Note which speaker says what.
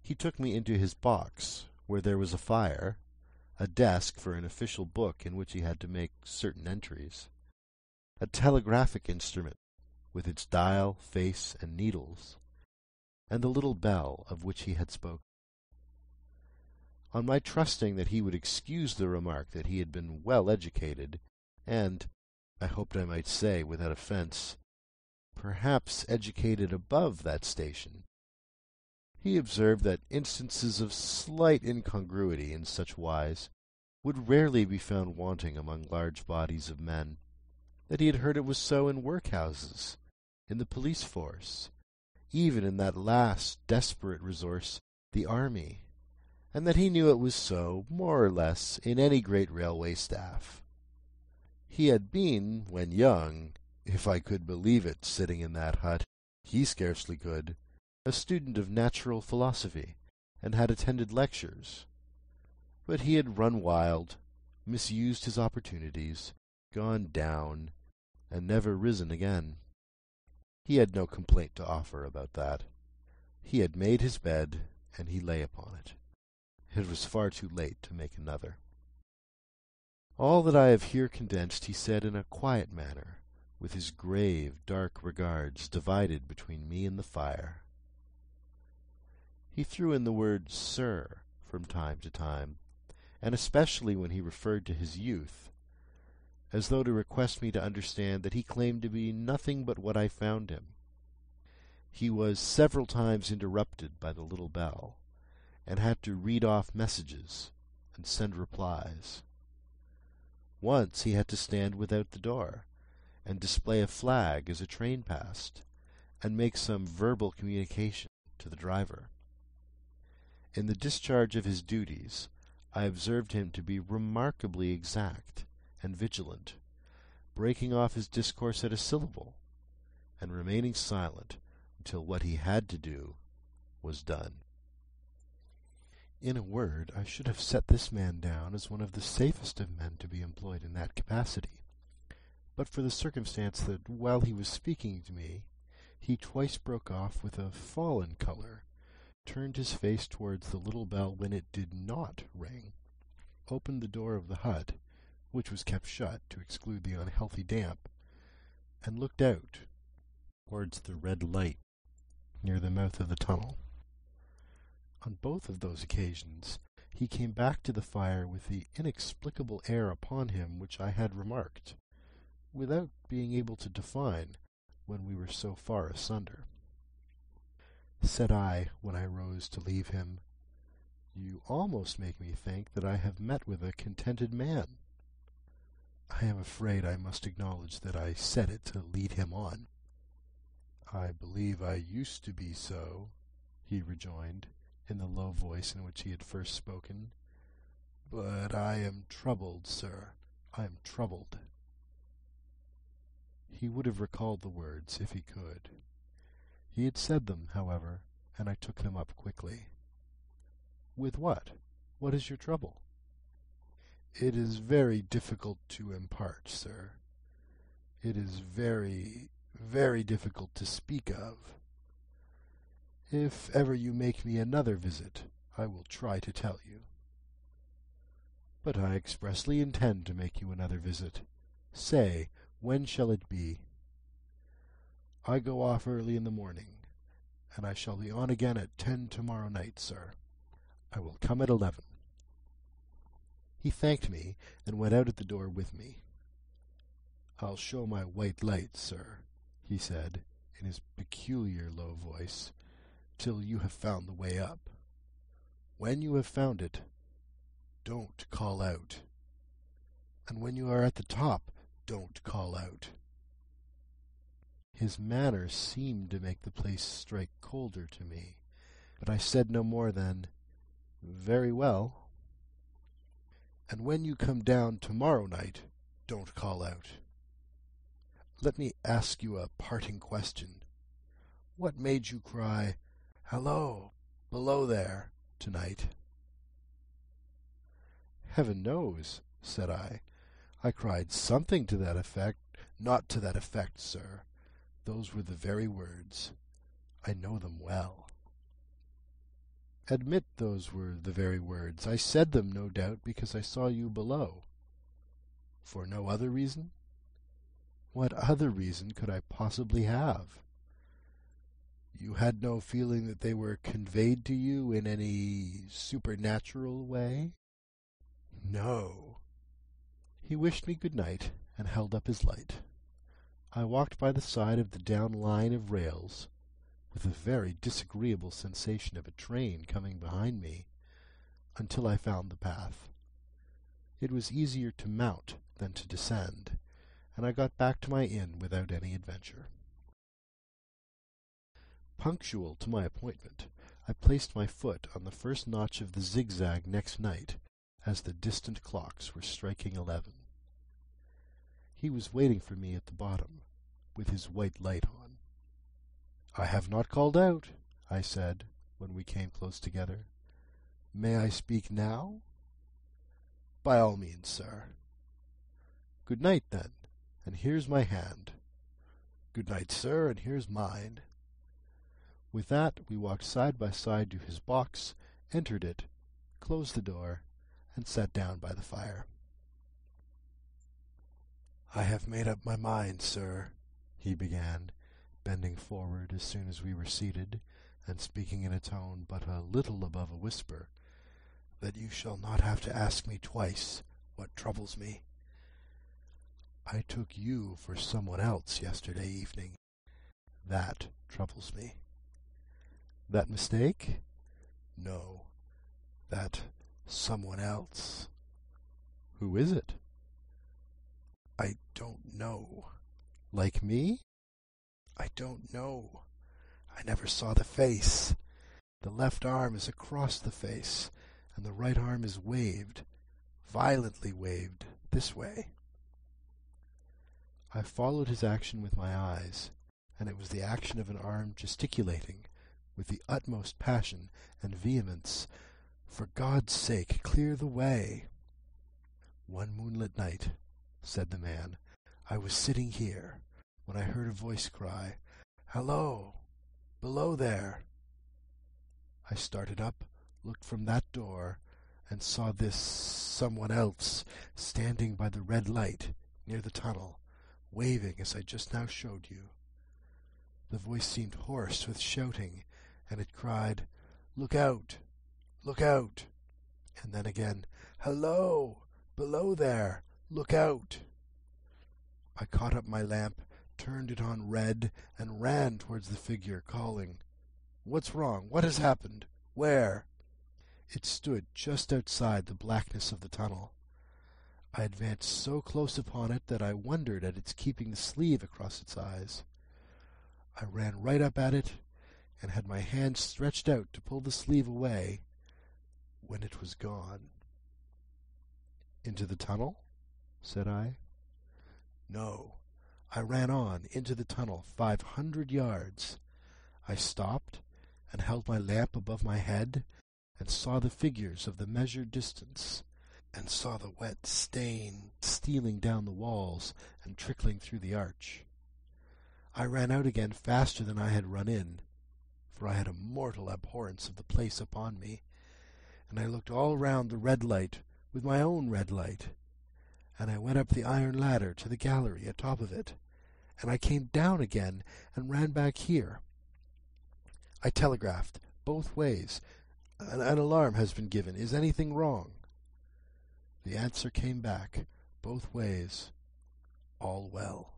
Speaker 1: He took me into his box, where there was a fire, a desk for an official book in which he had to make certain entries, a telegraphic instrument with its dial, face, and needles, and the little bell of which he had spoken. On my trusting that he would excuse the remark that he had been well educated, and, I hoped I might say without offence, perhaps educated above that station, he observed that instances of slight incongruity in such wise would rarely be found wanting among large bodies of men, that he had heard it was so in workhouses, in the police force, even in that last desperate resource, the army, and that he knew it was so, more or less, in any great railway staff. He had been, when young, if I could believe it, sitting in that hut, he scarcely could, a student of natural philosophy, and had attended lectures. But he had run wild, misused his opportunities, gone down, and never risen again. He had no complaint to offer about that. He had made his bed, and he lay upon it. It was far too late to make another. All that I have here condensed he said in a quiet manner, with his grave, dark regards divided between me and the fire. He threw in the word "sir" from time to time, and especially when he referred to his youth, as though to request me to understand that he claimed to be nothing but what I found him. He was several times interrupted by the little bell, and had to read off messages and send replies. Once he had to stand without the door, and display a flag as a train passed, and make some verbal communication to the driver. In the discharge of his duties, I observed him to be remarkably exact and vigilant, breaking off his discourse at a syllable, and remaining silent until what he had to do was done. In a word, I should have set this man down as one of the safest of men to be employed in that capacity, but for the circumstance that while he was speaking to me, he twice broke off with a fallen colour, turned his face towards the little bell when it did not ring, opened the door of the hut, which was kept shut to exclude the unhealthy damp, and looked out towards the red light near the mouth of the tunnel. On both of those occasions he came back to the fire with the inexplicable air upon him which I had remarked, without being able to define when we were so far asunder. Said I, when I rose to leave him, "You almost make me think that I have met with a contented man." I am afraid I must acknowledge that I said it to lead him on. "I believe I used to be so," he rejoined, in the low voice in which he had first spoken. "But I am troubled, sir. I am troubled." He would have recalled the words if he could. He had said them, however, and I took them up quickly. "With what? What is your trouble?" "It is very difficult to impart, sir. It is very, very difficult to speak of. If ever you make me another visit, I will try to tell you." "But I expressly intend to make you another visit. Say, when shall it be?" "I go off early in the morning, and I shall be on again at 10 tomorrow night, sir. I will come at 11. He thanked me, and went out at the door with me. "I'll show my white light, sir," he said, in his peculiar low voice, "till you have found the way up. When you have found it, don't call out. And when you are at the top, don't call out." His manner seemed to make the place strike colder to me, but I said no more than, "Very well." "And when you come down tomorrow night, don't call out. Let me ask you a parting question. What made you cry, 'Hallo, below there,' tonight?" "Heaven knows," said I. "I cried something to that effect." "Not to that effect, sir. Those were the very words. I know them well." Admit those were the very words. I said them, no doubt, because I saw you below. For no other reason? What other reason could I possibly have? You had no feeling that they were conveyed to you in any supernatural way? No. He wished me good night and held up his light. I walked by the side of the down line of rails, with a very disagreeable sensation of a train coming behind me, until I found the path. It was easier to mount than to descend, and I got back to my inn without any adventure. Punctual to my appointment, I placed my foot on the first notch of the zigzag next night, as the distant clocks were striking 11. He was waiting for me at the bottom, with his white light on. "I have not called out," I said, when we came close together. "May I speak now?" "By all means, sir." "Good night, then, and here's my hand." "Good night, sir, and here's mine." With that we walked side by side to his box, entered it, closed the door, and sat down by the fire. "I have made up my mind, sir," he began, bending forward as soon as we were seated, and speaking in a tone but a little above a whisper, "that you shall not have to ask me twice what troubles me. I took you for someone else yesterday evening. That troubles me." "That mistake?" "No, that someone else." "Who is it?" "I don't know." "Like me?" "I don't know. I never saw the face. The left arm is across the face, and the right arm is waved, violently waved, this way." I followed his action with my eyes, and it was the action of an arm gesticulating, with the utmost passion and vehemence, "For God's sake, clear the way." "One moonlit night," said the man, "I was sitting here, when I heard a voice cry, 'Hallo! Below there!' I started up, looked from that door, and saw this someone else standing by the red light near the tunnel, waving as I just now showed you. The voice seemed hoarse with shouting, and it cried, 'Look out! Look out!' and then again, 'Hallo! Below there! Look out!' I caught up my lamp, turned it on red, and ran towards the figure, calling, 'What's wrong? What has happened? Where?' It stood just outside the blackness of the tunnel. I advanced so close upon it that I wondered at its keeping the sleeve across its eyes. I ran right up at it, and had my hand stretched out to pull the sleeve away, when it was gone." "Into the tunnel?" said I. "No. I ran on into the tunnel 500 yards. I stopped, and held my lamp above my head, and saw the figures of the measured distance, and saw the wet stain stealing down the walls and trickling through the arch. I ran out again faster than I had run in, for I had a mortal abhorrence of the place upon me, and I looked all round the red light with my own red light, and I went up the iron ladder to the gallery atop of it, and I came down again and ran back here. I telegraphed both ways. An alarm has been given. Is anything wrong?' The answer came back, both ways, 'All well.'"